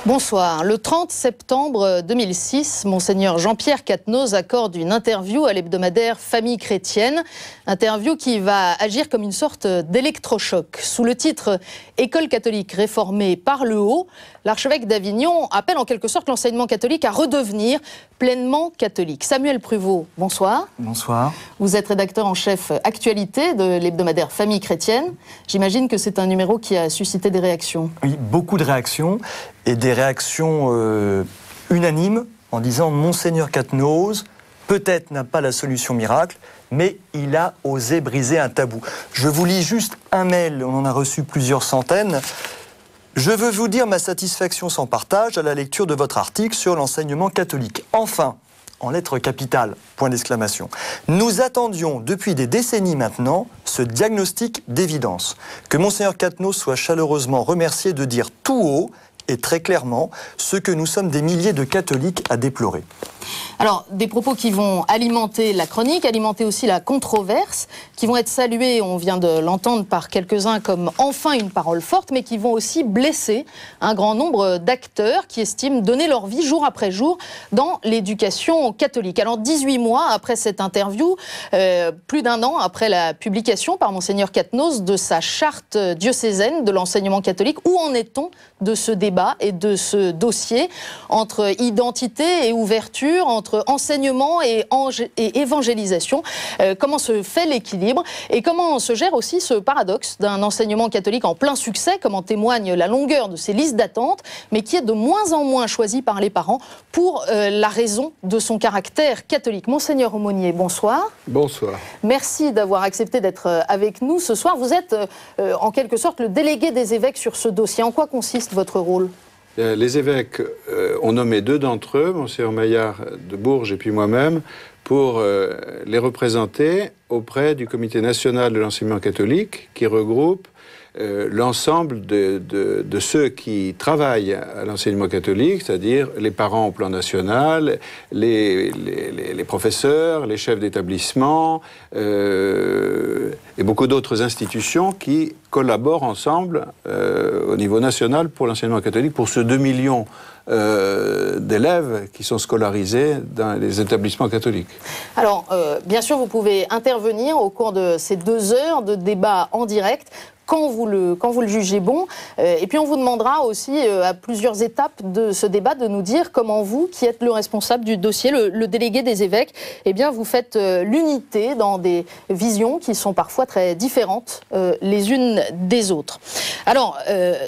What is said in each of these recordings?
Bonsoir. Le 30 septembre 2006, Monseigneur Jean-Pierre Quatennose accorde une interview à l'hebdomadaire Famille chrétienne. Interview qui va agir comme une sorte d'électrochoc. Sous le titre « École catholique réformée par le haut », l'archevêque d'Avignon appelle en quelque sorte l'enseignement catholique à redevenir pleinement catholique. Samuel Pruvot, bonsoir. Bonsoir. Vous êtes rédacteur en chef actualité de l'hebdomadaire Famille chrétienne. J'imagine que c'est un numéro qui a suscité des réactions. Oui, beaucoup de réactions, et des réactions unanimes en disant « Monseigneur Quatennose, peut-être n'a pas la solution miracle, mais il a osé briser un tabou ». Je vous lis juste un mail, on en a reçu plusieurs centaines. « Je veux vous dire ma satisfaction sans partage à la lecture de votre article sur l'enseignement catholique. Enfin, en lettres capitales, point d'exclamation. Nous attendions depuis des décennies maintenant ce diagnostic d'évidence. Que Monseigneur Quatennose soit chaleureusement remercié de dire tout haut et très clairement ce que nous sommes des milliers de catholiques à déplorer. » Alors, des propos qui vont alimenter la chronique, alimenter aussi la controverse, qui vont être salués, on vient de l'entendre par quelques-uns, comme enfin une parole forte, mais qui vont aussi blesser un grand nombre d'acteurs qui estiment donner leur vie jour après jour dans l'éducation catholique. Alors, 18 mois après cette interview, plus d'un an après la publication par Monseigneur Quatennose de sa charte diocésaine de l'enseignement catholique, où en est-on de ce débat et de ce dossier entre identité et ouverture, entre enseignement et évangélisation? Comment se fait l'équilibre et comment se gère aussi ce paradoxe d'un enseignement catholique en plein succès, comme en témoigne la longueur de ses listes d'attente, mais qui est de moins en moins choisi par les parents pour la raison de son caractère catholique. Monseigneur Aumônier, bonsoir. Bonsoir. Merci d'avoir accepté d'être avec nous ce soir. Vous êtes en quelque sorte le délégué des évêques sur ce dossier. En quoi consiste votre rôle ? Les évêques ont nommé deux d'entre eux, Monseigneur Maillard de Bourges et puis moi-même, pour les représenter auprès du Comité national de l'enseignement catholique, qui regroupe l'ensemble de ceux qui travaillent à l'enseignement catholique, c'est-à-dire les parents au plan national, les professeurs, les chefs d'établissement et beaucoup d'autres institutions qui collaborent ensemble au niveau national pour l'enseignement catholique, pour ces 2 millions d'élèves qui sont scolarisés dans les établissements catholiques. Alors, bien sûr, vous pouvez intervenir au cours de ces 2 heures de débat en direct, quand vous le jugez bon. Et puis on vous demandera aussi, à plusieurs étapes de ce débat, de nous dire comment vous, qui êtes le responsable du dossier, le délégué des évêques, eh bien vous faites l'unité dans des visions qui sont parfois très différentes les unes des autres. Alors,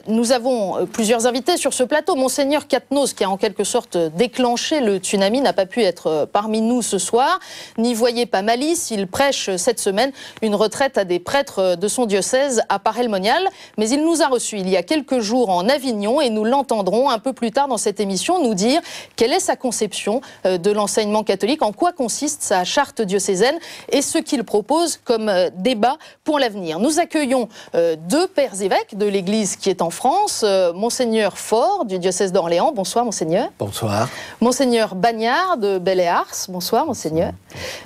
nous avons plusieurs invités sur ce plateau. Monseigneur Quatennose, qui a en quelque sorte déclenché le tsunami, n'a pas pu être parmi nous ce soir. N'y voyez pas malice, il prêche cette semaine une retraite à des prêtres de son diocèse à Paray-le-Monial, mais il nous a reçus il y a quelques jours en Avignon et nous l'entendrons un peu plus tard dans cette émission nous dire quelle est sa conception de l'enseignement catholique, en quoi consiste sa charte diocésaine et ce qu'il propose comme débat pour l'avenir. Nous accueillons 2 pères évêques de l'Église qui est en France, Monseigneur Faure du diocèse d'Orléans. Bonsoir Monseigneur. Bonsoir. Monseigneur Bagnard de Belle-et-Ars. Bonsoir Monseigneur.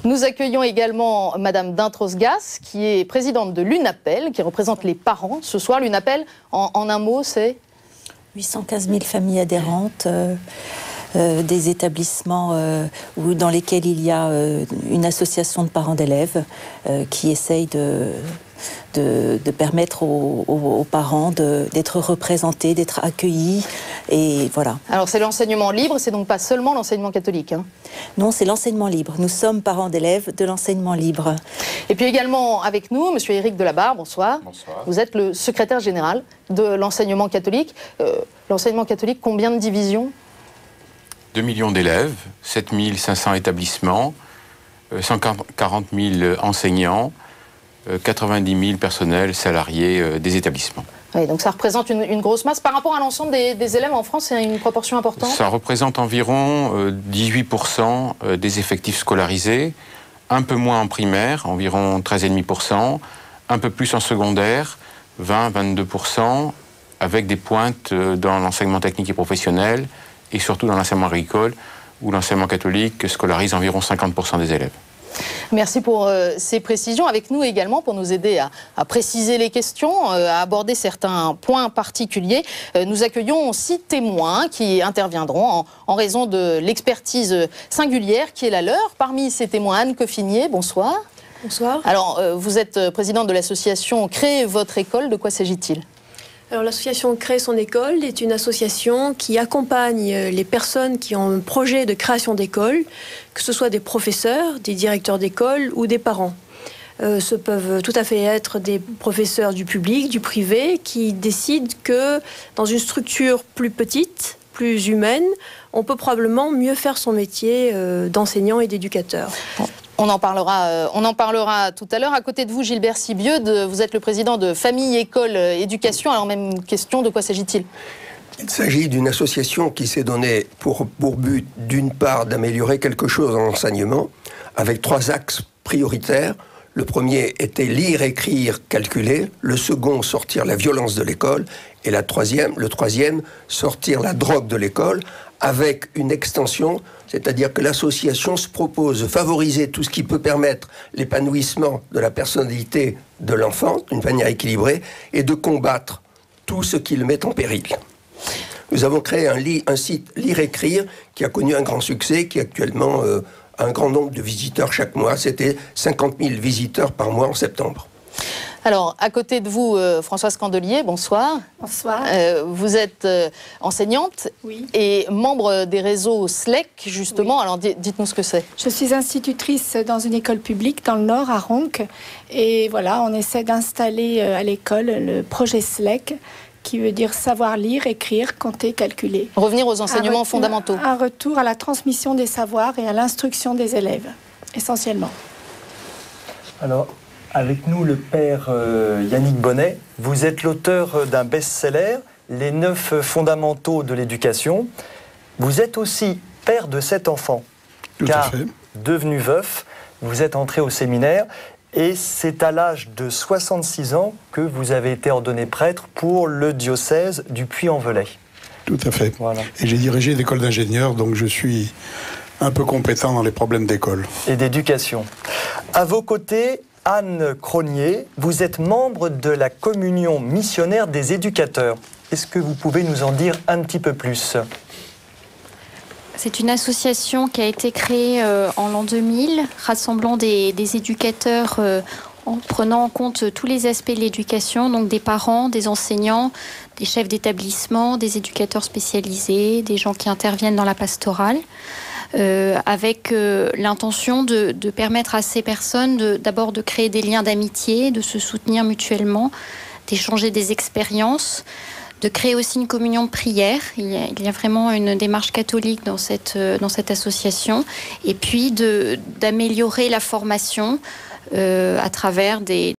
Nous accueillons également Madame Dintrosgas qui est présidente de l'UNAPEL, qui représente les parents. Ce soir, l'UNAPEL, en un mot, c'est 815 000 familles adhérentes, des établissements dans lesquels il y a une association de parents d'élèves qui essaye de permettre aux parents d'être représentés, d'être accueillis, et voilà. Alors c'est l'enseignement libre, c'est donc pas seulement l'enseignement catholique, hein? Non, c'est l'enseignement libre. Nous sommes parents d'élèves de l'enseignement libre. Et puis également avec nous, Monsieur Éric Delabarre, bonsoir. Bonsoir. Vous êtes le secrétaire général de l'enseignement catholique. L'enseignement catholique, combien de divisions ? 2 millions d'élèves, 7 500 établissements, 140 000 enseignants, 90 000 personnels salariés des établissements. Oui, donc ça représente une grosse masse. Par rapport à l'ensemble des élèves en France, c'est une proportion importante ? Ça représente environ 18% des effectifs scolarisés, un peu moins en primaire, environ 13,5%, un peu plus en secondaire, 20-22%, avec des pointes dans l'enseignement technique et professionnel, et surtout dans l'enseignement agricole, où l'enseignement catholique scolarise environ 50% des élèves. Merci pour ces précisions. Avec nous également pour nous aider à préciser les questions, à aborder certains points particuliers. Nous accueillons 6 témoins qui interviendront en raison de l'expertise singulière qui est la leur. Parmi ces témoins, Anne Coffinier, bonsoir. Bonsoir. Alors, vous êtes présidente de l'association Créez votre école. De quoi s'agit-il ? Alors, l'association Créer son école est une association qui accompagne les personnes qui ont un projet de création d'école, que ce soit des professeurs, des directeurs d'école ou des parents. Ce peuvent tout à fait être des professeurs du public, du privé, qui décident que dans une structure plus petite, plus humaine, on peut probablement mieux faire son métier d'enseignant et d'éducateur. On en parlera tout à l'heure. À côté de vous, Gilbert Sibieux, vous êtes le président de Famille, École, Éducation. Alors, même question, de quoi s'agit-il ? Il s'agit d'une association qui s'est donnée pour but, d'une part, d'améliorer quelque chose en enseignement, avec 3 axes prioritaires. Le premier était lire, écrire, calculer. Le second, sortir la violence de l'école. Et le troisième, sortir la drogue de l'école, avec une extension, c'est-à-dire que l'association se propose de favoriser tout ce qui peut permettre l'épanouissement de la personnalité de l'enfant, d'une manière équilibrée, et de combattre tout ce qui le met en péril. Nous avons créé un site Lire-Écrire qui a connu un grand succès, qui actuellement a un grand nombre de visiteurs chaque mois. C'était 50 000 visiteurs par mois en septembre. Alors, à côté de vous, Françoise Candelier, bonsoir. Bonsoir. Vous êtes enseignante et membre des réseaux SLEC, justement. Oui. Alors, dites-nous ce que c'est. Je suis institutrice dans une école publique dans le Nord, à Ronques. Et voilà, on essaie d'installer à l'école le projet SLEC, qui veut dire savoir lire, écrire, compter, calculer. Revenir aux enseignements fondamentaux. Un retour à la transmission des savoirs et à l'instruction des élèves, essentiellement. Alors, avec nous, le père Yannick Bonnet. Vous êtes l'auteur d'un best-seller, Les 9 fondamentaux de l'éducation. Vous êtes aussi père de 7 enfants. Tout à fait. Devenu veuf, vous êtes entré au séminaire et c'est à l'âge de 66 ans que vous avez été ordonné prêtre pour le diocèse du Puy-en-Velay. Tout à fait. Voilà. Et j'ai dirigé une école d'ingénieurs, donc je suis un peu compétent dans les problèmes d'école. Et d'éducation. À vos côtés, Anne Cronier, vous êtes membre de la communion missionnaire des éducateurs. Est-ce que vous pouvez nous en dire un petit peu plus ? C'est une association qui a été créée en l'an 2000, rassemblant des éducateurs en prenant en compte tous les aspects de l'éducation, donc des parents, des enseignants, des chefs d'établissement, des éducateurs spécialisés, des gens qui interviennent dans la pastorale. Avec l'intention de permettre à ces personnes d'abord de créer des liens d'amitié, de se soutenir mutuellement, d'échanger des expériences, de créer aussi une communion de prière. Il y a vraiment une démarche catholique dans cette association, et puis d'améliorer la formation à travers des